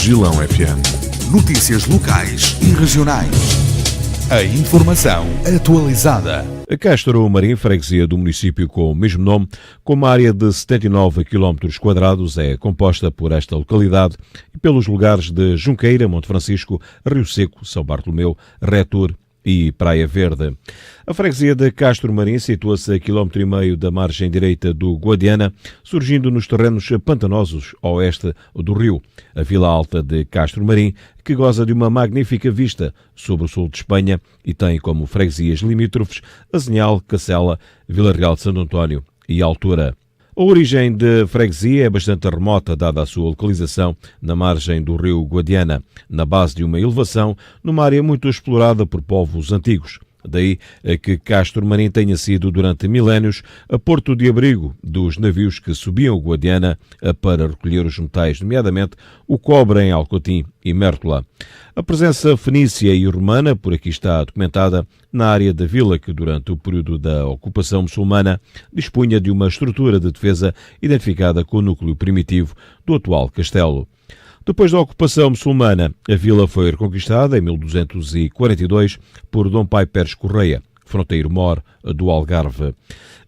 Gilão FM. Notícias locais e regionais. A informação atualizada. A Castro Marim, freguesia do município com o mesmo nome, com uma área de 79 km², é composta por esta localidade e pelos lugares de Junqueira, Monte Francisco, Rio Seco, São Bartolomeu, Retur e Praia Verde. A freguesia de Castro Marim situa-se a 1,5 km da margem direita do Guadiana, surgindo nos terrenos pantanosos a oeste do rio. A Vila Alta de Castro Marim, que goza de uma magnífica vista sobre o sul de Espanha e tem como freguesias limítrofes Azenhal, Cacela, Vila Real de Santo António e Altura. A origem da freguesia é bastante remota, dada a sua localização na margem do rio Guadiana, na base de uma elevação, numa área muito explorada por povos antigos. Daí que Castro Marim tenha sido, durante milénios, a porto de abrigo dos navios que subiam o Guadiana para recolher os metais, nomeadamente o cobre em Alcotim e Mértola. A presença fenícia e romana por aqui está documentada na área da vila que, durante o período da ocupação muçulmana, dispunha de uma estrutura de defesa identificada com o núcleo primitivo do atual castelo. Depois da ocupação muçulmana, a vila foi reconquistada em 1242 por Dom Pai Pérez Correia, fronteiro-mor do Algarve.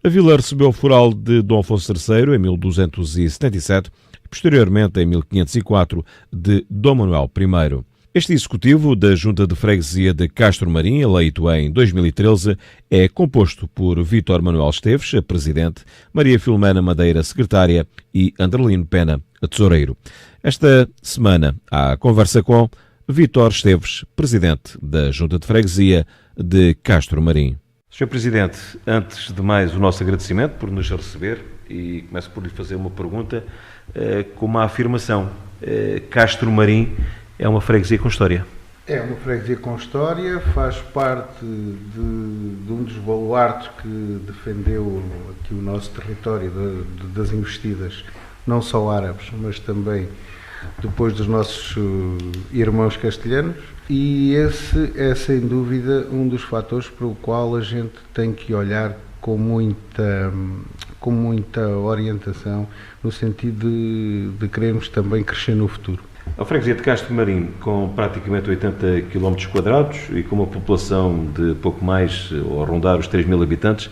A vila recebeu o foral de Dom Afonso III em 1277 e, posteriormente, em 1504, de Dom Manuel I. Este executivo da Junta de Freguesia de Castro Marim, eleito em 2013, é composto por Vítor Manuel Esteves, presidente, Maria Filomena Madeira, secretária, e Anderlino Pena, tesoureiro. Esta semana há conversa com Vítor Esteves, presidente da Junta de Freguesia de Castro Marim. Sr. Presidente, antes de mais, o nosso agradecimento por nos receber e começo por lhe fazer uma pergunta com uma afirmação. Castro Marim é uma freguesia com história. É uma freguesia com história, faz parte de um dos baluartes que defendeu aqui o nosso território das investidas, não só árabes, mas também depois dos nossos irmãos castelhanos, e esse é sem dúvida um dos fatores para o qual a gente tem que olhar com muita orientação, no sentido de querermos também crescer no futuro. A freguesia de Castro Marim, com praticamente 80 km² e com uma população de pouco mais, ou a rondar os 3.000 habitantes,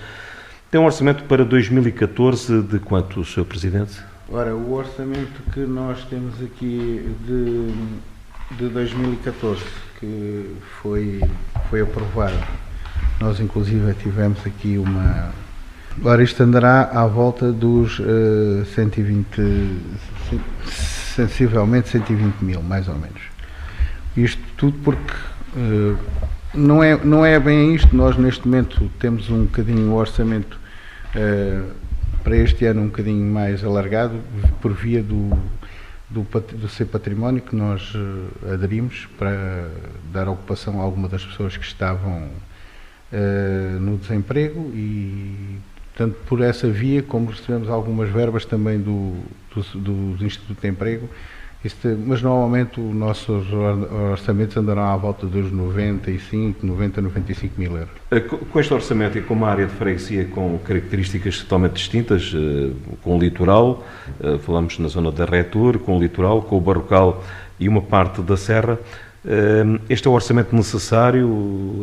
tem um orçamento para 2014 de quanto, Sr. Presidente? Ora, o orçamento que nós temos aqui de 2014, que foi aprovado, nós inclusive tivemos aqui uma... Ora, isto andará à volta dos 120... sensivelmente 120 mil, mais ou menos. Isto tudo porque não é bem isto. Nós neste momento temos um bocadinho o orçamento para este ano um bocadinho mais alargado, por via do ser património que nós aderimos para dar ocupação a algumas das pessoas que estavam no desemprego, e tanto por essa via, como recebemos algumas verbas também do Instituto de Emprego, mas normalmente os nossos orçamentos andarão à volta dos 90, 95 mil euros. Com este orçamento e com uma área de freguesia com características totalmente distintas, com o litoral, falamos na zona da Retur, com o litoral, com o Barrocal e uma parte da Serra, este é o orçamento necessário,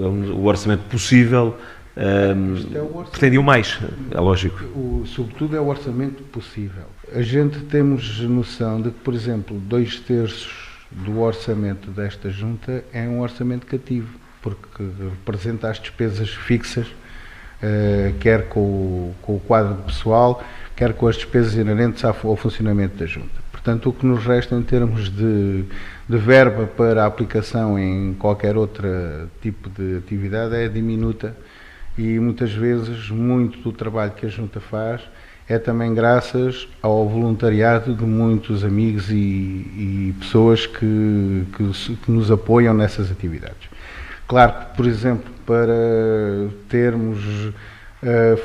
é o orçamento possível? Pretendiam mais, é lógico. Sobretudo é o orçamento possível. A gente temos noção de que, por exemplo, 2/3 do orçamento desta junta é um orçamento cativo, porque representa as despesas fixas, quer com o quadro pessoal, quer com as despesas inerentes ao funcionamento da junta. Portanto, o que nos resta em termos de verba para a aplicação em qualquer outro tipo de atividade é diminuta. E muitas vezes muito do trabalho que a junta faz é também graças ao voluntariado de muitos amigos e pessoas que nos apoiam nessas atividades. Claro que, por exemplo, para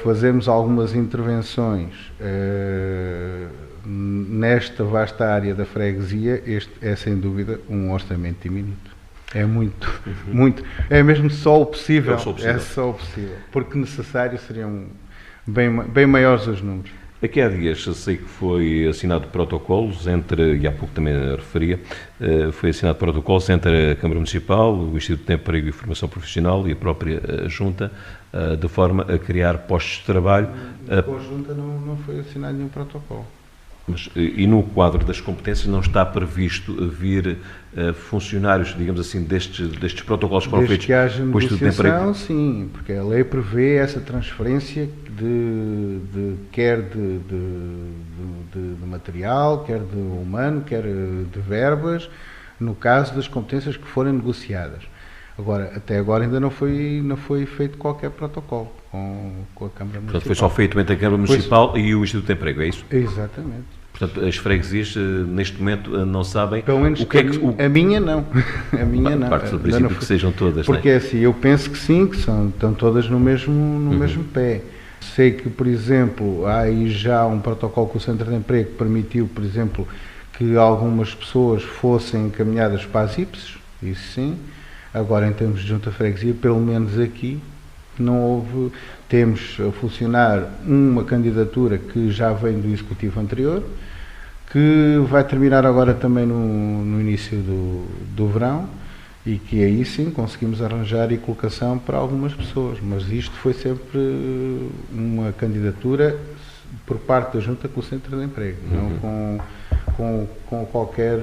fazermos algumas intervenções nesta vasta área da freguesia, este é sem dúvida um orçamento diminuto. É muito, é mesmo só o possível, é só o possível, porque necessário seriam bem maiores os números. Aqui há dias sei que foi assinado protocolos entre, e há pouco também referia, foi assinado protocolos entre a Câmara Municipal, o Instituto de Emprego e Formação Profissional e a própria Junta, de forma a criar postos de trabalho. Com a Junta não foi assinado nenhum protocolo. Mas, e no quadro das competências não está previsto vir funcionários, digamos assim, destes protocolos que foram feitos que haja com o Instituto de Emprego? Sim, porque a lei prevê essa transferência quer de material, quer de humano, quer de verbas, no caso das competências que forem negociadas. Agora, até agora ainda não foi feito qualquer protocolo com a Câmara Municipal. Portanto, foi só feito entre a Câmara Municipal e o Instituto de Emprego, é isso? Exatamente. Portanto, as freguesias, neste momento, não sabem... Pelo menos o que é que... a minha não. A minha não. Parte do princípio que sejam todas, porque não é? Assim, eu penso que sim, que estão todas no mesmo pé. Sei que, por exemplo, há aí já um protocolo com o Centro de Emprego que permitiu, por exemplo, que algumas pessoas fossem encaminhadas para as IPSs, isso sim. Agora, em termos de junta de freguesia, pelo menos aqui, não houve... Temos a funcionar uma candidatura que já vem do Executivo anterior, que vai terminar agora também no início do verão, e que aí sim conseguimos arranjar e colocação para algumas pessoas, mas isto foi sempre uma candidatura por parte da Junta com o Centro de Emprego, não com qualquer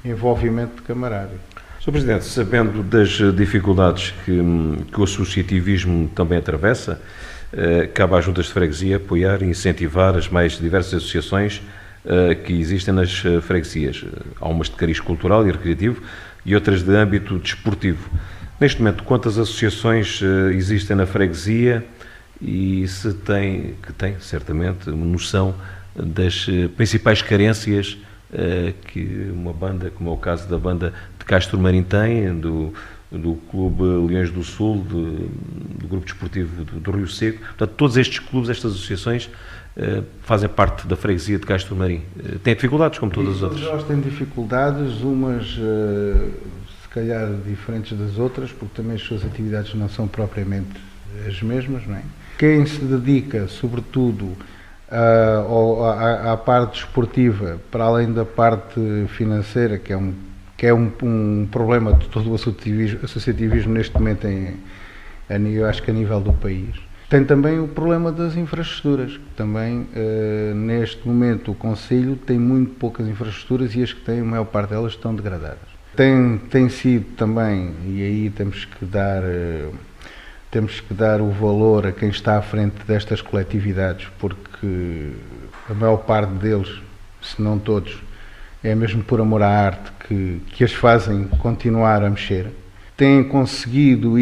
envolvimento de camarário. Sr. Presidente, sabendo das dificuldades que o associativismo também atravessa, cabe às juntas de freguesia apoiar e incentivar as mais diversas associações que existem nas freguesias. Há umas de cariz cultural e recreativo e outras de âmbito desportivo. Neste momento, quantas associações existem na freguesia e se tem certamente noção das principais carências que uma banda, como é o caso da banda de Castro Marim tem, do Clube Leões do Sul, do Grupo Desportivo do Rio Seco. Portanto, todos estes clubes, estas associações, fazem parte da freguesia de Castro Marim. Têm dificuldades, como todas as outras? Elas têm dificuldades, umas se calhar diferentes das outras, porque também as suas atividades não são propriamente as mesmas, não é? Quem se dedica, sobretudo, à parte desportiva, para além da parte financeira, que é um problema de todo o associativismo neste momento, eu acho que a nível do país. Tem também o problema das infraestruturas, que também, neste momento, o Conselho tem muito poucas infraestruturas e as que tem, a maior parte delas estão degradadas. Tem sido também, e aí temos que dar o valor a quem está à frente destas coletividades, porque a maior parte deles, se não todos, é mesmo por amor à arte que as fazem continuar a mexer. Têm conseguido,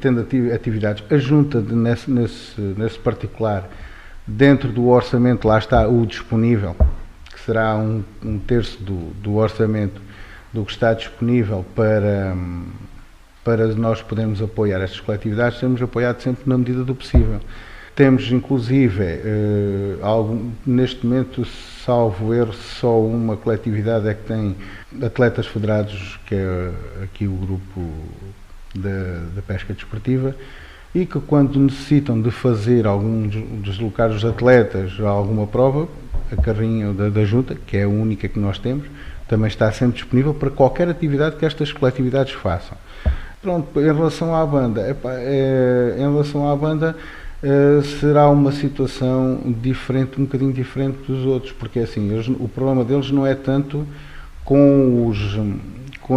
tendo atividades, a Junta, nesse particular, dentro do orçamento, lá está o disponível, que será um terço do orçamento do que está disponível para nós podermos apoiar estas coletividades. Temos apoiado sempre na medida do possível. Temos, inclusive, neste momento, salvo erro, só uma coletividade é que tem atletas federados, que é aqui o grupo da pesca desportiva, e que quando necessitam de fazer deslocar os atletas a alguma prova, a carrinha da Junta, que é a única que nós temos, também está sempre disponível para qualquer atividade que estas coletividades façam. Pronto, em relação à banda, será uma situação diferente, um bocadinho diferente dos outros, porque assim, o problema deles não é tanto com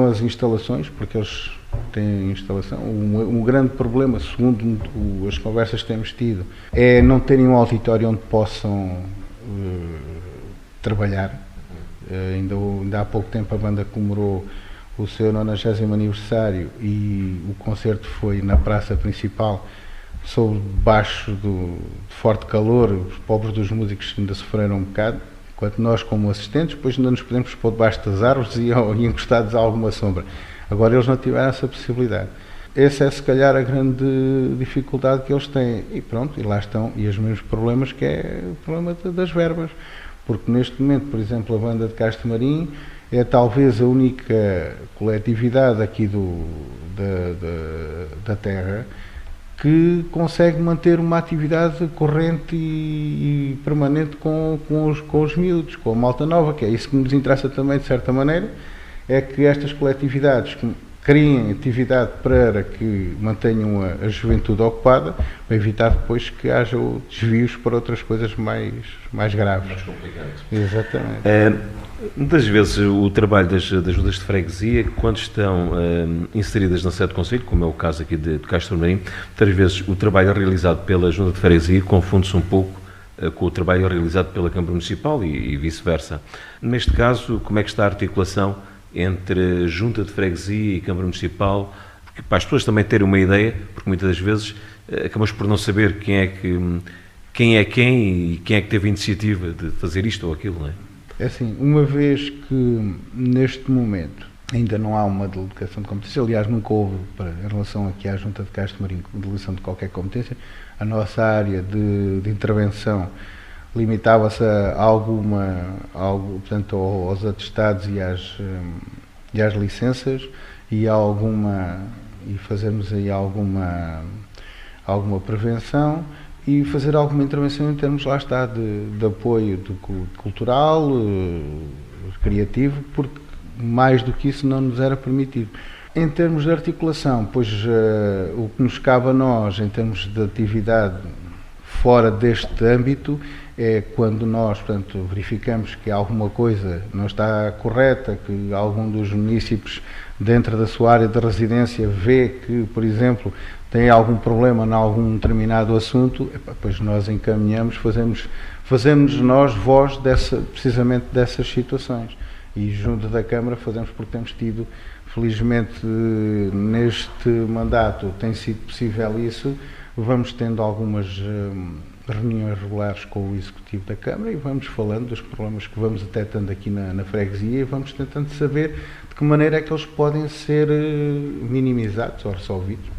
as instalações, porque eles têm instalação. Um grande problema, segundo as conversas que temos tido, é não terem um auditório onde possam trabalhar. Ainda há pouco tempo a banda comemorou o seu 90º aniversário e o concerto foi na praça principal, sob baixo de forte calor. Os pobres dos músicos ainda sofreram um bocado, enquanto nós, como assistentes, depois ainda nos podemos pôr debaixo das árvores e encostados a alguma sombra. Agora eles não tiveram essa possibilidade. Essa é, se calhar, a grande dificuldade que eles têm. E pronto, e lá estão, e os mesmos problemas, que é o problema das verbas. Porque neste momento, por exemplo, a banda de Castro Marim é talvez a única coletividade aqui da terra que consegue manter uma atividade corrente e permanente com os miúdos, com a malta nova, que é isso que nos interessa também, de certa maneira, é que estas coletividades criem atividade para que mantenham a juventude ocupada, para evitar depois que haja desvios para outras coisas mais graves. Mais complicadas. Exatamente. Muitas vezes o trabalho das juntas de freguesia, quando estão inseridas na sede do Conselho, como é o caso aqui de Castro Marim, muitas vezes o trabalho realizado pela junta de freguesia confunde-se um pouco com o trabalho realizado pela Câmara Municipal e vice-versa. Neste caso, como é que está a articulação entre junta de freguesia e Câmara Municipal? Porque, para as pessoas também terem uma ideia, porque muitas das vezes acabamos por não saber quem é quem e quem é que teve a iniciativa de fazer isto ou aquilo, não é? É assim, uma vez que neste momento ainda não há uma delegação de competência, aliás nunca houve, em relação aqui à Junta de Castro Marim, delegação de qualquer competência, a nossa área de intervenção limitava-se a portanto, aos atestados e às licenças e fazermos aí alguma prevenção e fazer alguma intervenção em termos, lá está, de apoio cultural, criativo, porque mais do que isso não nos era permitido. Em termos de articulação, pois o que nos cabe a nós, em termos de atividade fora deste âmbito, é quando nós, portanto, verificamos que alguma coisa não está correta, que algum dos munícipes dentro da sua área de residência vê que, por exemplo, tem algum problema em algum determinado assunto, pois nós encaminhamos, fazemos nós voz precisamente dessas situações. E junto da Câmara fazemos porque temos tido, felizmente neste mandato tem sido possível isso, vamos tendo algumas reuniões regulares com o Executivo da Câmara e vamos falando dos problemas que vamos detectando aqui na freguesia e vamos tentando saber de que maneira é que eles podem ser minimizados ou resolvidos.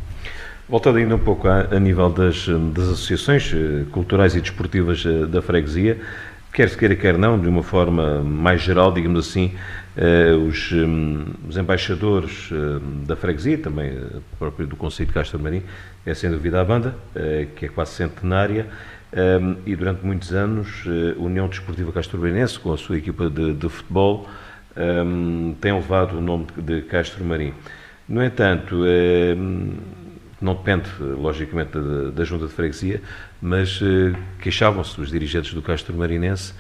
Voltando ainda um pouco a nível das associações culturais e desportivas da freguesia, quer se queira, quer não, de uma forma mais geral, digamos assim, os embaixadores da freguesia, também próprio do Conselho de Castro Marim, é sem dúvida a banda, que é quase centenária, e durante muitos anos a União Desportiva Castro-Marinense, com a sua equipa de futebol, tem levado o nome de Castro Marim. No entanto, não depende, logicamente, da Junta de Freguesia, mas queixavam-se os dirigentes do Castro Marinense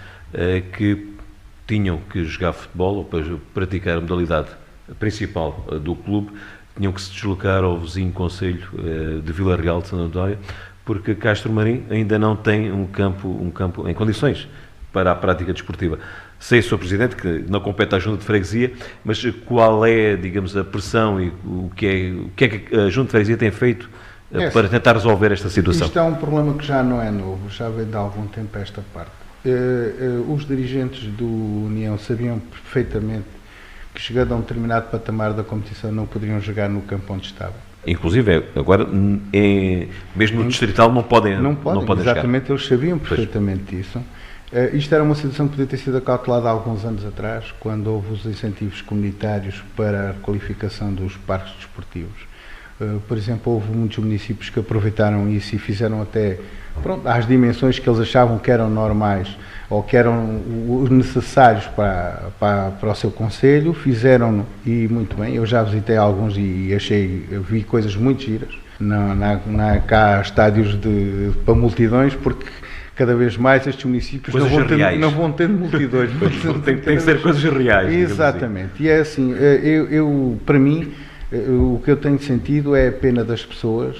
que tinham que jogar futebol ou para praticar a modalidade principal do clube, tinham que se deslocar ao vizinho concelho de Vila Real de Santo António, porque Castro Marim ainda não tem um campo em condições para a prática desportiva. Sei, Sr. Presidente, que não compete à Junta de Freguesia, mas qual é, digamos, a pressão e o que é que a Junta de Freguesia tem feito para tentar resolver esta situação? Isto é um problema que já não é novo, já vem de algum tempo esta parte. Os dirigentes do União sabiam perfeitamente que, chegando a um determinado patamar da competição, não poderiam jogar no campo onde estavam. Inclusive, agora, mesmo no distrital, não podem exatamente, jogar. Eles sabiam perfeitamente isso. Isto era uma situação que podia ter sido acautelada há alguns anos atrás, quando houve os incentivos comunitários para a requalificação dos parques desportivos. Por exemplo, houve muitos municípios que aproveitaram isso e fizeram até, às dimensões que eles achavam que eram normais ou que eram necessários para o seu concelho, fizeram e muito bem. Eu já visitei alguns e vi coisas muito giras. Não há cá estádios para multidões, porque cada vez mais estes municípios não vão ter multidões. Tem que ser coisas reais. Exatamente. Assim. E é assim, para mim, o que eu tenho sentido é a pena das pessoas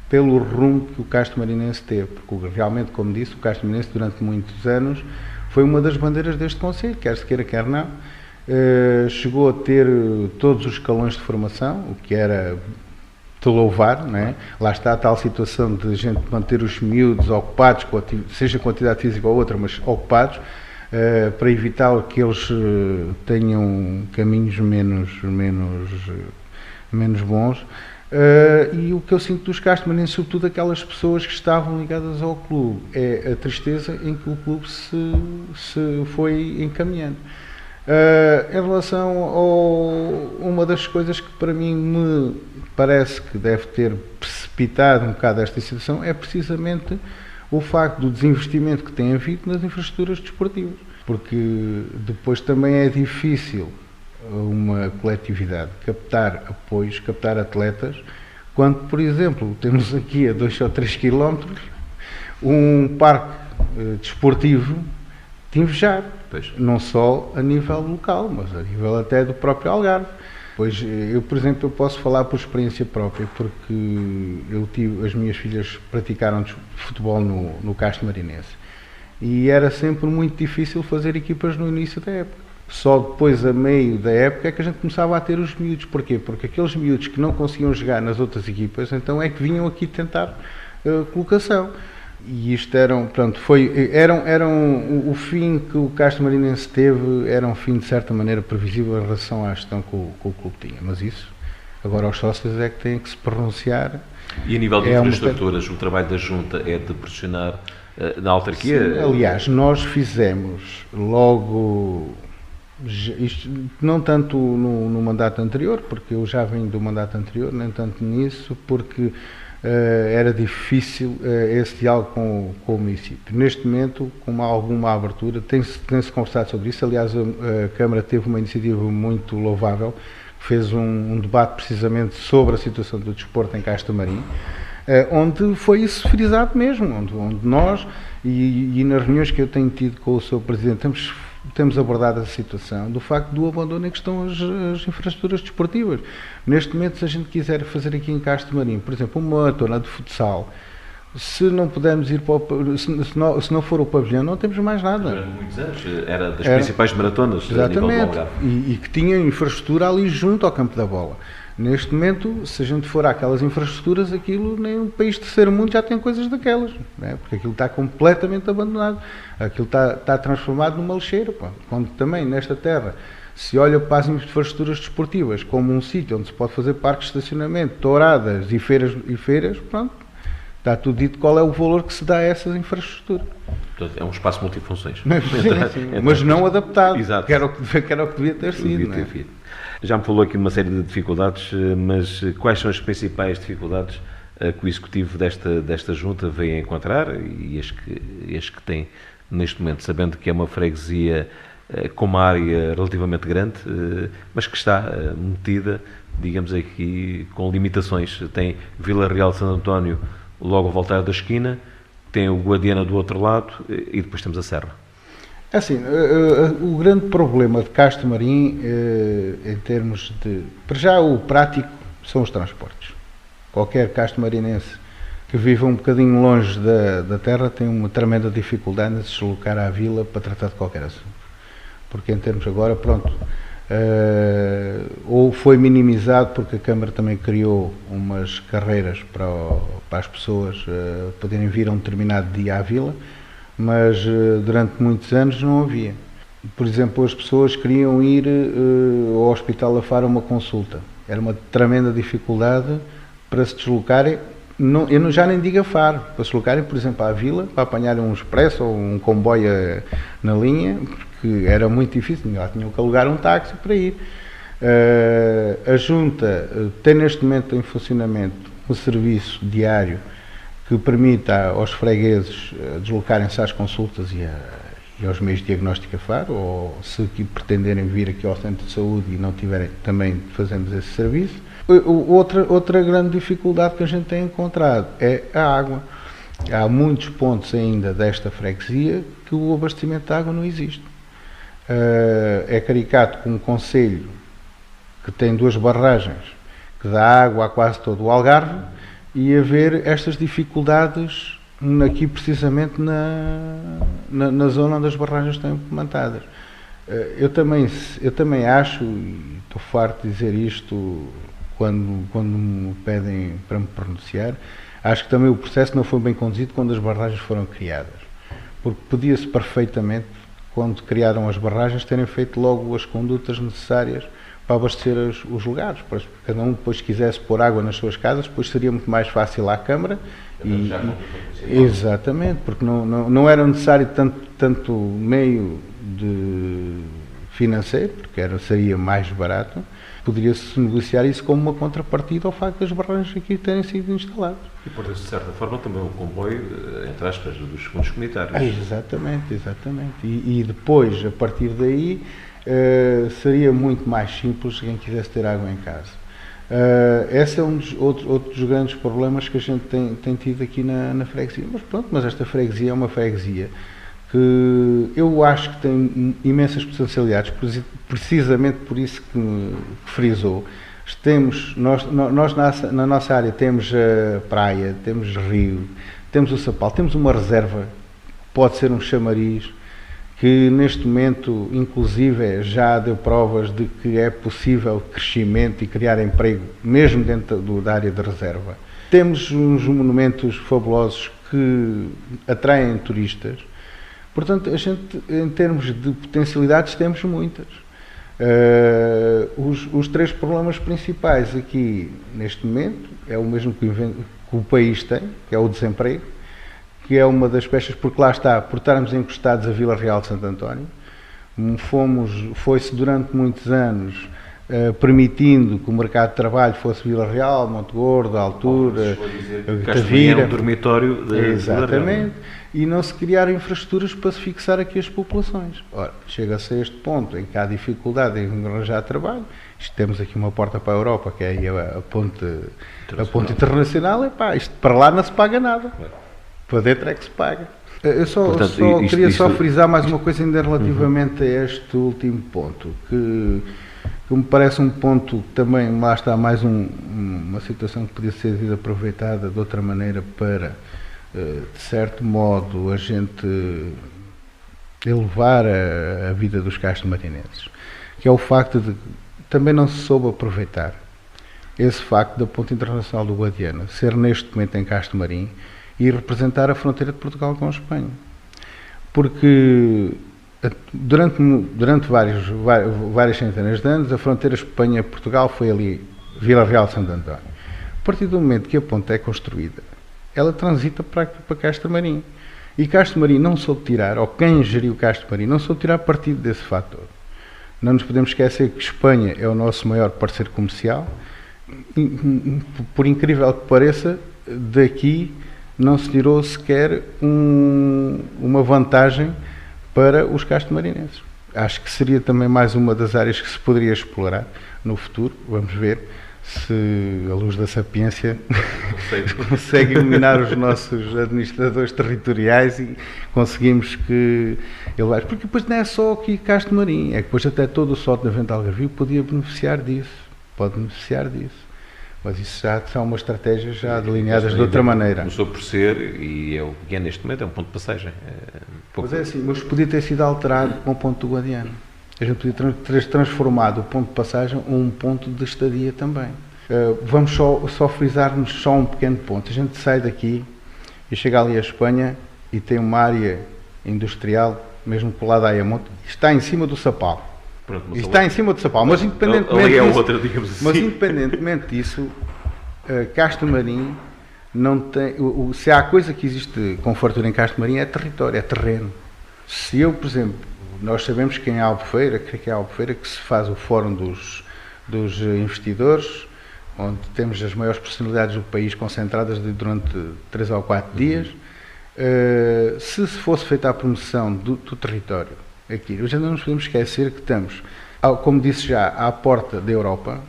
pelo rumo que o Castro Marinense teve, porque realmente, como disse, o Castro Marinense durante muitos anos foi uma das bandeiras deste concelho, quer se queira, quer não. Chegou a ter todos os escalões de formação, o que era de louvar, não é? Lá está a tal situação de a gente manter os miúdos ocupados, seja com atividade física ou outra, mas ocupados, para evitar que eles tenham caminhos menos bons. E o que eu sinto dos Castro Marinenses, sobretudo aquelas pessoas que estavam ligadas ao clube, é a tristeza em que o clube se foi encaminhando. Em relação uma das coisas que para mim me parece que deve ter precipitado um bocado esta situação é precisamente o facto do desinvestimento que tem havido nas infraestruturas desportivas, porque depois também é difícil uma coletividade captar apoios, captar atletas, quando, por exemplo, temos aqui a 2 ou 3 quilómetros um parque desportivo de invejar, não só a nível local, mas a nível até do próprio Algarve. Pois eu, por exemplo, eu posso falar por experiência própria, porque as minhas filhas praticaram futebol no Castro Marinense e era sempre muito difícil fazer equipas no início da época. Só depois, a meio da época, é que a gente começava a ter os miúdos. Porquê? Porque aqueles miúdos que não conseguiam jogar nas outras equipas, então é que vinham aqui tentar colocação. E isto eram o fim que o Castro Marinense teve, era um fim de certa maneira previsível em relação à gestão que o clube tinha, mas isso agora os sócios é que têm que se pronunciar. E a nível de infraestruturas, o trabalho da Junta é de pressionar na autarquia? Sim, aliás, nós fizemos logo, isto não tanto no mandato anterior, porque eu já venho do mandato anterior, nem tanto nisso, porque era difícil esse diálogo com o município. Neste momento, com alguma abertura, tem-se conversado sobre isso. Aliás, a Câmara teve uma iniciativa muito louvável, fez um debate precisamente sobre a situação do desporto em Castro Marim, onde foi isso frisado mesmo, onde nós, e nas reuniões que eu tenho tido com o Sr. Presidente, temos abordado a situação do facto do abandono em que estão as infraestruturas desportivas. Neste momento, se a gente quiser fazer aqui em Castro Marim, por exemplo, uma maratona de futsal, se não pudermos ir para se não for o pavilhão, não temos mais nada. Durante muitos anos era das principais maratonas. Exatamente, e que tinha infraestrutura ali junto ao campo da bola. Neste momento, se a gente for àquelas infraestruturas, aquilo, nem um país de terceiro mundo já tem coisas daquelas, não é? Porque aquilo está completamente abandonado, aquilo está transformado numa lixeira. Quando também nesta terra se olha para as infraestruturas desportivas como um sítio onde se pode fazer parques de estacionamento, touradas e feiras, pronto, está tudo dito qual é o valor que se dá a essas infraestruturas. É um espaço multifunções. Sim, mas não adaptado, Exato. que era o que devia ter sido. Não é? Já me falou aqui de uma série de dificuldades, mas quais são as principais dificuldades que o Executivo desta Junta vem a encontrar e as que tem neste momento, sabendo que é uma freguesia com uma área relativamente grande, mas que está metida, digamos aqui, com limitações. Tem Vila Real de Santo António logo a voltar da esquina, tem o Guadiana do outro lado e depois temos a Serra. Assim, o grande problema de Castro Marim, em termos de... Para já, o prático são os transportes. Qualquer castro-marinense que viva um bocadinho longe da terra tem uma tremenda dificuldade em se deslocar à vila para tratar de qualquer assunto. Porque em termos agora, pronto, ou foi minimizado porque a Câmara também criou umas carreiras para as pessoas poderem vir a um determinado dia à vila, mas durante muitos anos não havia. Por exemplo, as pessoas queriam ir ao Hospital da Faro a uma consulta. Era uma tremenda dificuldade para se deslocarem, eu já nem digo a Faro, para se deslocarem, por exemplo, à vila, para apanharem um expresso ou um comboio na linha, porque era muito difícil, já tinham que alugar um táxi para ir. A Junta tem neste momento em funcionamento um serviço diário que permita aos fregueses deslocarem-se às consultas e aos meios de diagnóstico a Faro, ou se pretenderem vir aqui ao centro de saúde e não tiverem, também fazemos esse serviço. Outra grande dificuldade que a gente tem encontrado é a água. Há muitos pontos ainda desta freguesia que o abastecimento de água não existe. É caricato com um concelho que tem 2 barragens que dá água a quase todo o Algarve, e haver estas dificuldades aqui precisamente na zona onde as barragens estão implementadas. Eu também acho, e estou farto de dizer isto quando me pedem para me pronunciar, acho que também o processo não foi bem conduzido quando as barragens foram criadas, porque podia-se perfeitamente, quando criaram as barragens, terem feito logo as condutas necessárias para abastecer os lugares, para cada um depois quisesse pôr água nas suas casas, depois seria muito mais fácil à Câmara. Exatamente, porque não era necessário tanto meio financeiro, porque seria mais barato, poderia-se negociar isso como uma contrapartida ao facto das barragens aqui terem sido instaladas. E por isso, de certa forma, também o comboio, entre aspas, dos fundos comunitários. Exatamente. E depois, a partir daí, seria muito mais simples quem quisesse ter água em casa. Esse é um dos outros grandes problemas que a gente tem tido aqui na freguesia. Mas esta freguesia é uma freguesia que eu acho que tem imensas potencialidades, precisamente por isso que frisou. Nós na nossa área temos a praia, temos rio, temos o Sapal, temos uma reserva, pode ser um chamariz, que neste momento, inclusive, já deu provas de que é possível crescimento e criar emprego, mesmo dentro da área de reserva. Temos uns monumentos fabulosos que atraem turistas. Portanto, a gente, em termos de potencialidades, temos muitas. Os três problemas principais aqui, neste momento, é o mesmo que o país tem, que é o desemprego, que é uma das peças, porque lá está, por estarmos encostados a Vila Real de Santo António, foi-se durante muitos anos permitindo que o mercado de trabalho fosse Vila Real, Monte Gordo, Altura, Tavira, um dormitório de exatamente, e não se criaram infraestruturas para se fixar aqui as populações. Ora, chega-se a este ponto em que há dificuldade em arranjar trabalho. Temos aqui uma porta para a Europa, que é a ponte internacional, e pá, isto para lá não se paga nada. Para dentro é que se paga. Eu queria frisar mais uma coisa ainda relativamente a este último ponto, que me parece um ponto que também, lá está, mais uma situação que podia ser aproveitada de outra maneira para, de certo modo, a gente elevar a vida dos castro-marinenses, que é o facto de também não se soube aproveitar esse facto da ponte internacional do Guadiana ser neste momento em Castro Marim e representar a fronteira de Portugal com a Espanha. Porque durante várias centenas de anos, a fronteira Espanha-Portugal foi ali, Vila Real de Santo António. A partir do momento que a ponte é construída, ela transita para Castro Marim. E Castro Marim não soube tirar, ou quem geriu Castro Marim, não soube tirar partido desse fator. Não nos podemos esquecer que Espanha é o nosso maior parceiro comercial. Por incrível que pareça, daqui não se tirou sequer uma vantagem para os castro-marinenses. Acho que seria também mais uma das áreas que se poderia explorar no futuro. Vamos ver se a luz da sapiência consegue iluminar os nossos administradores territoriais e conseguimos que elevar. Porque depois não é só aqui Castro Marim, é que depois até todo o Sóto da Venta Algarvio podia beneficiar disso. Pode beneficiar disso. Mas isso já são uma estratégia já delineadas de outra maneira. Começou por ser, e é o que é neste momento, é um ponto de passagem. Mas é assim, mas podia ter sido alterado com o ponto do Guadiana. A gente podia ter transformado o ponto de passagem em um ponto de estadia também. Vamos só frisar-nos só um pequeno ponto. A gente sai daqui e chega ali à Espanha e tem uma área industrial, mesmo colada à Ayamonte, está em cima do Sapal. Pronto, está em cima do Sapal, mas independentemente disso, Castro Marim não tem. Se há coisa que existe com fartura em Castro Marim é território, é terreno. Se eu, por exemplo, nós sabemos que em Albufeira, que é Albufeira que se faz o fórum dos investidores, onde temos as maiores personalidades do país concentradas durante 3 ou 4 dias, se fosse feita a promoção do território aqui, já não nos podemos esquecer que estamos, como disse já, à porta da Europa,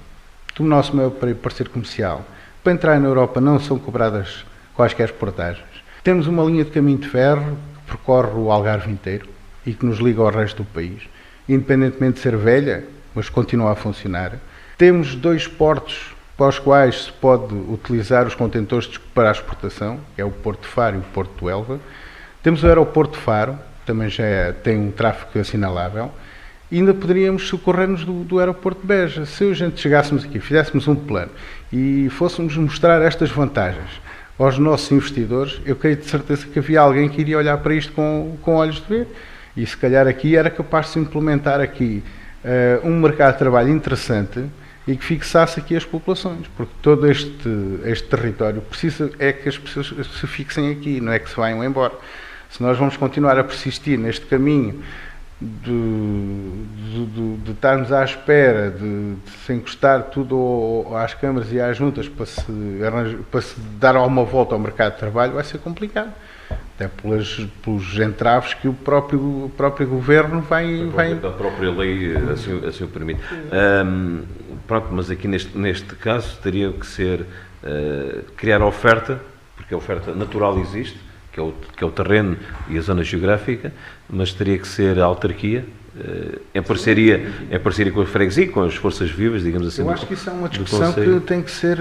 do nosso maior parceiro comercial. Para entrar na Europa não são cobradas quaisquer portagens. Temos uma linha de caminho de ferro que percorre o Algarve inteiro e que nos liga ao resto do país, independentemente de ser velha, mas continua a funcionar. Temos 2 portos para os quais se pode utilizar os contentores para a exportação, que é o Porto de Faro e o Porto de Elva. Temos o aeroporto de Faro, também já tem um tráfego assinalável, e ainda poderíamos socorrer-nos do aeroporto de Beja. Se a gente chegássemos aqui, fizéssemos um plano e fôssemos mostrar estas vantagens aos nossos investidores, eu creio de certeza que havia alguém que iria olhar para isto com olhos de ver, e se calhar aqui era capaz de se implementar aqui um mercado de trabalho interessante e que fixasse aqui as populações, porque todo este território precisa é que as pessoas se fixem aqui, não é que se vayam embora. Se nós vamos continuar a persistir neste caminho estarmos à espera de se encostar tudo às câmaras e às juntas para se dar alguma volta ao mercado de trabalho vai ser complicado. Até pelos entraves que o próprio governo vai... A própria lei assim o permite. Pronto, mas aqui neste caso teria que ser criar a oferta, porque a oferta natural existe, que é o terreno e a zona geográfica, mas teria que ser a autarquia, em parceria com a freguesia, com as forças vivas, digamos assim. Eu acho que isso é uma discussão que tem que ser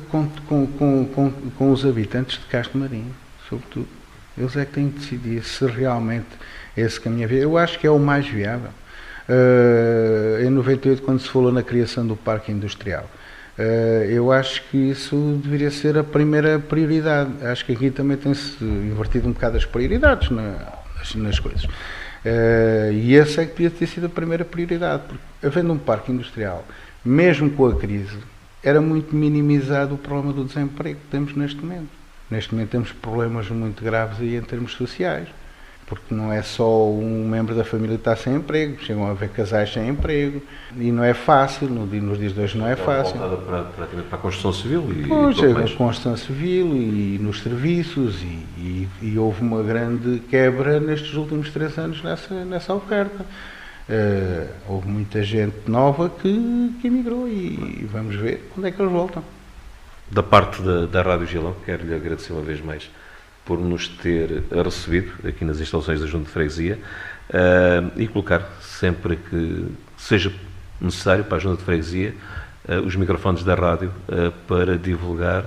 com os habitantes de Castro Marinho, sobretudo. Eles é que têm que decidir se realmente esse caminho é. Eu acho que é o mais viável. Em 98, quando se falou na criação do Parque Industrial, eu acho que isso deveria ser a primeira prioridade. Acho que aqui também tem-se invertido um bocado as prioridades nas coisas. E essa é que devia ter sido a primeira prioridade, porque havendo um parque industrial, mesmo com a crise, era muito minimizado o problema do desemprego que temos neste momento. Neste momento temos problemas muito graves aí em termos sociais, porque não é só um membro da família que está sem emprego, chegam a haver casais sem emprego, e não é fácil, nos dias de hoje não é fácil. Para a construção civil pois, a construção civil e nos serviços, e houve uma grande quebra nestes últimos 3 anos nessa oferta. Houve muita gente nova que emigrou e vamos ver quando é que eles voltam. Da parte da Rádio Gilão, quero-lhe agradecer uma vez mais por nos ter recebido aqui nas instalações da Junta de Freguesia e colocar sempre que seja necessário para a Junta de Freguesia os microfones da rádio para divulgar,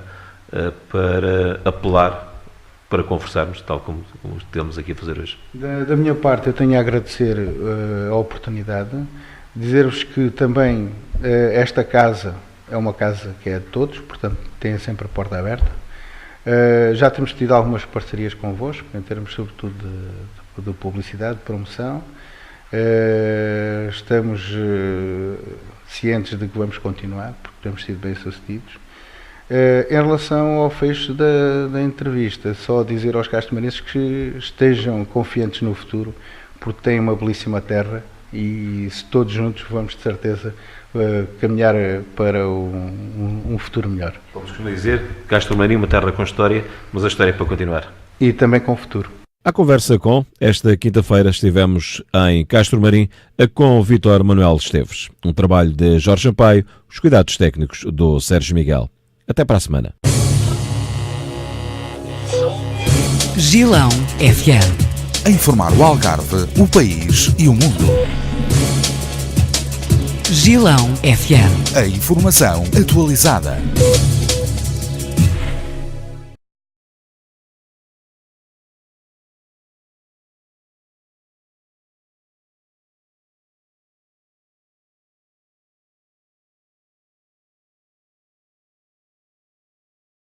para apelar, para conversarmos, tal como estamos aqui a fazer hoje. Da minha parte, eu tenho a agradecer a oportunidade, dizer-vos que também esta casa é uma casa que é de todos, portanto tem sempre a porta aberta. Já temos tido algumas parcerias convosco, em termos sobretudo de publicidade, de promoção. Estamos cientes de que vamos continuar, porque temos sido bem-sucedidos. Em relação ao fecho da entrevista, só dizer aos castromarenses que estejam confiantes no futuro, porque têm uma belíssima terra e se todos juntos vamos de certeza caminhar para um futuro melhor. Vamos dizer, Castro Marinho, uma terra com história, mas a história é para continuar. E também com futuro. À conversa esta quinta-feira estivemos em Castro Marinho com Vítor Manuel Esteves. Um trabalho de Jorge Sampaio, os cuidados técnicos do Sérgio Miguel. Até para a semana. Gilão FM. A informar o Algarve, o país e o mundo. Gilão FM. A informação atualizada.